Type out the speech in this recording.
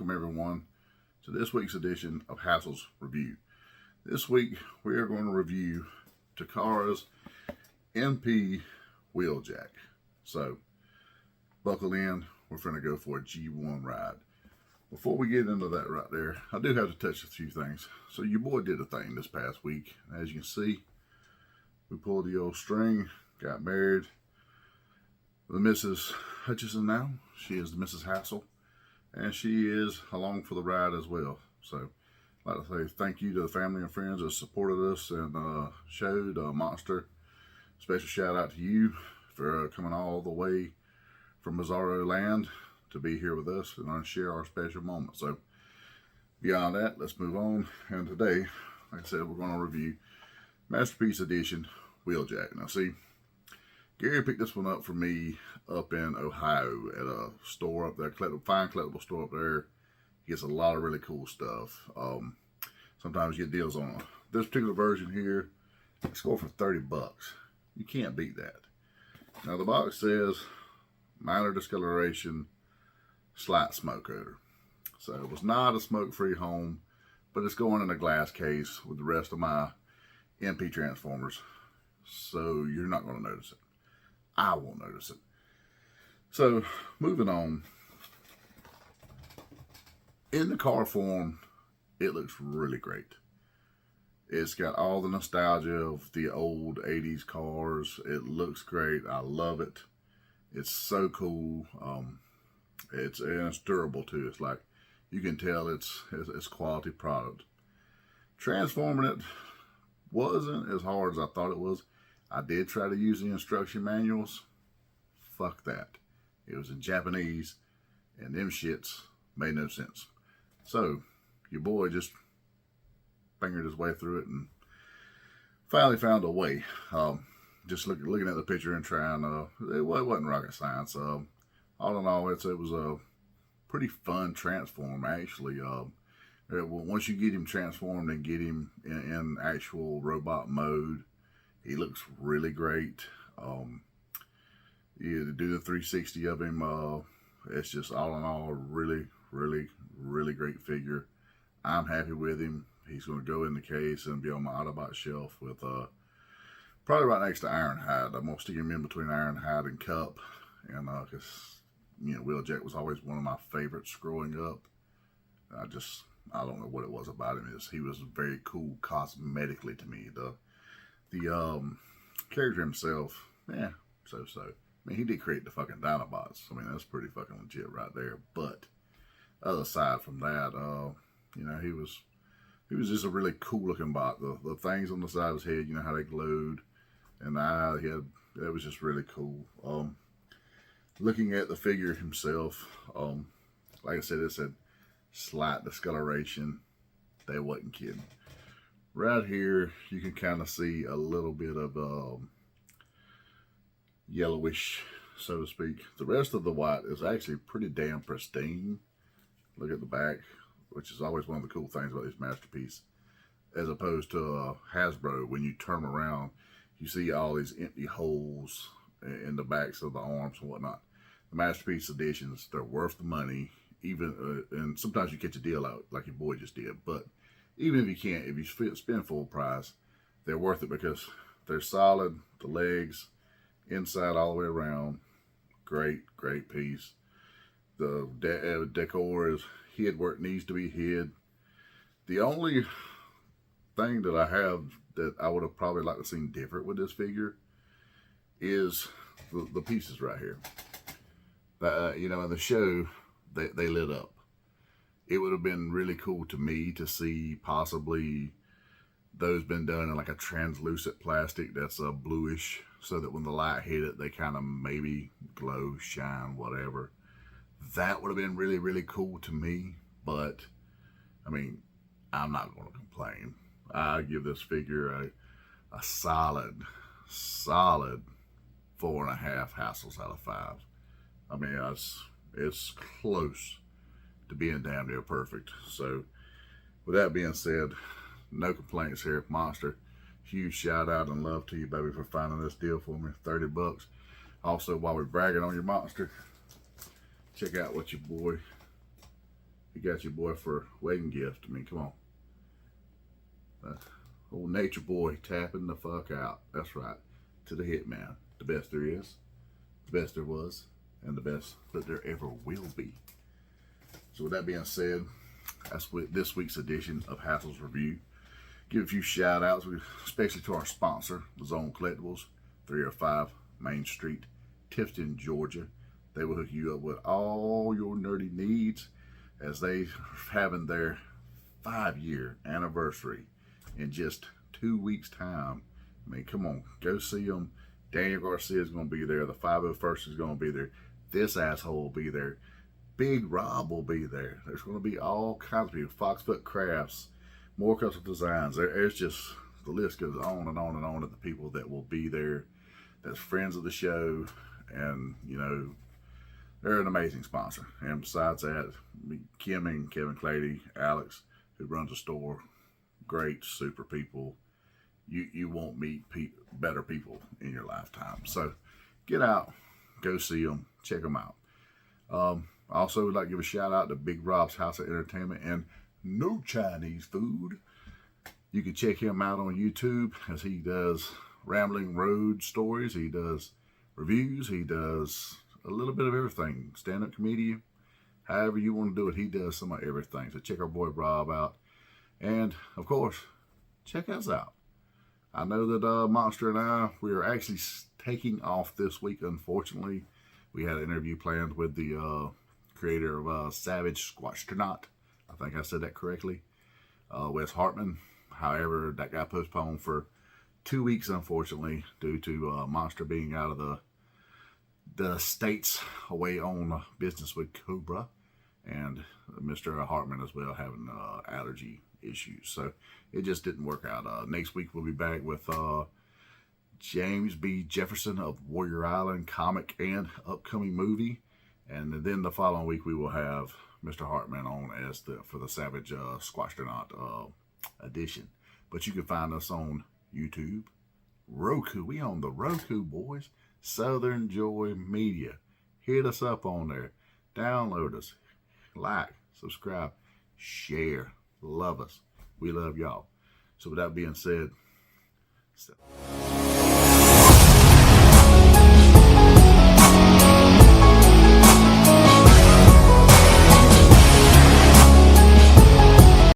welcome everyone to this week's edition of Hassel's Review. This week we are going to review Takara's MP WheelJack. So buckle in, we're going to go for a G1 ride. Before we get into that right there, I do have to touch a few things. So your boy did a thing this past week. As you can see, we pulled the old string, got married. The Mrs. Hutchison now, she is the Mrs. Hassel, and she is along for the ride as well. So I'd like to say thank you to the family and friends that supported us and showed Monster. Special shout out to you for coming all the way from Bizarro land to be here with us and share our special moment. So beyond that, let's move on. And today, like I said, we're going to review Masterpiece Edition WheelJack. Now see, Gary picked this one up for me up in Ohio at a store up there, fine collectible store up there. He gets a lot of really cool stuff. Sometimes you get deals on it. This particular version here, it's going for 30 bucks. You can't beat that. Now the box says minor discoloration, slight smoke odor. So it was not a smoke-free home, but it's going in a glass case with the rest of my MP Transformers. So you're not going to notice it. I won't notice it. So, moving on. In the car form, it looks really great. It's got all the nostalgia of the old 80s cars. It looks great. I love it. It's so cool. It's durable too. It's like, you can tell it's quality product. Transforming it wasn't as hard as I thought it was. I did try to use the instruction manuals. Fuck that. It was in Japanese, and them shits made no sense. So, your boy just fingered his way through it and finally found a way. Just looking at the picture and trying, it wasn't rocket science. All in all, it was a pretty fun transform, actually. Once you get him transformed and get him in actual robot mode, he looks really great. You do the 360 of him. It's just all in all a really, really, really great figure. I'm happy with him. He's going to go in the case and be on my Autobot shelf with probably right next to Ironhide. I'm going to stick him in between Ironhide and Cup, and because WheelJack was always one of my favorites growing up. I don't know what it was about him. He was very cool cosmetically to me. The character himself, so. I mean, he did create the fucking Dinobots. I mean, that's pretty fucking legit right there. But other aside from that, he was just a really cool looking bot. The things on the side of his head, how they glowed, and the eye he had, that was just really cool. Looking at the figure himself, like I said, it said slight discoloration. They wasn't kidding. Right here, you can kind of see a little bit of yellowish, so to speak. The rest of the white is actually pretty damn pristine. Look at the back, which is always one of the cool things about this masterpiece. As opposed to Hasbro, when you turn around, you see all these empty holes in the backs of the arms and whatnot. The masterpiece editions, they're worth the money. Even and sometimes you catch a deal out, like your boy just did. But even if you can't, if you spend full price, they're worth it because they're solid. The legs, inside all the way around, great piece. The decor is hid where it needs to be hid. The only thing that I have that I would have probably liked to see different with this figure is the pieces right here. In the show, they lit up. It would have been really cool to me to see possibly those been done in like a translucent plastic that's bluish, so that when the light hit it, they kind of maybe glow, shine, whatever. That would have been really, really cool to me. But I mean, I'm not going to complain. I give this figure a solid 4.5 Hassels out of 5. I mean, it's close to being damn near perfect. So with that being said, no complaints here. Monster, huge shout out and love to you, baby, for finding this deal for me. 30 bucks. Also, while we're bragging on your Monster, check out what your boy he got your boy for a wedding gift. I mean, come on. Old Nature Boy tapping the fuck out. That's right. To the Hitman. The best there is, the best there was, and the best that there ever will be. So with that being said, that's with this week's edition of Hassel's Review. Give a few shout outs, especially to our sponsor, the Zone Collectibles, 305 Main Street, Tifton, Georgia. They will hook you up with all your nerdy needs as they are having their 5-year anniversary in just 2 weeks' time. I mean, come on, go see them. Daniel Garcia is going to be there. The 501st is going to be there. This asshole will be there. Big Rob will be there. There's going to be all kinds of people. Foxfoot Crafts, More Custom Designs. There's just, the list goes on and on and on of the people that will be there. That's friends of the show. And, you know, they're an amazing sponsor. And besides that, Kim and Kevin Clady, Alex, who runs the store, great, super people. You won't meet better people in your lifetime. So get out, go see them, check them out. Also, would like to give a shout out to Big Rob's House of Entertainment and No Chinese Food. You can check him out on YouTube as he does rambling road stories. He does reviews. He does a little bit of everything. Stand-up comedian. However you want to do it, he does some of everything. So check our boy Rob out. And, of course, check us out. I know that Monster and I, we are actually taking off this week, unfortunately. We had an interview planned with the creator of Savage Squatchternaut. I think I said that correctly. Wes Hartman. However, that got postponed for 2 weeks, unfortunately, due to Monster being out of the States away on business with Cobra. And Mr. Hartman as well having allergy issues. So it just didn't work out. Next week we'll be back with James B. Jefferson of Warrior Island comic and upcoming movie. And then the following week we will have Mr. Hartman on as for the Savage Squatchternaut edition. But you can find us on YouTube, Roku. We on the Roku, boys. Southern Joy Media. Hit us up on there. Download us. Like, subscribe, share. Love us. We love y'all. So with that being said,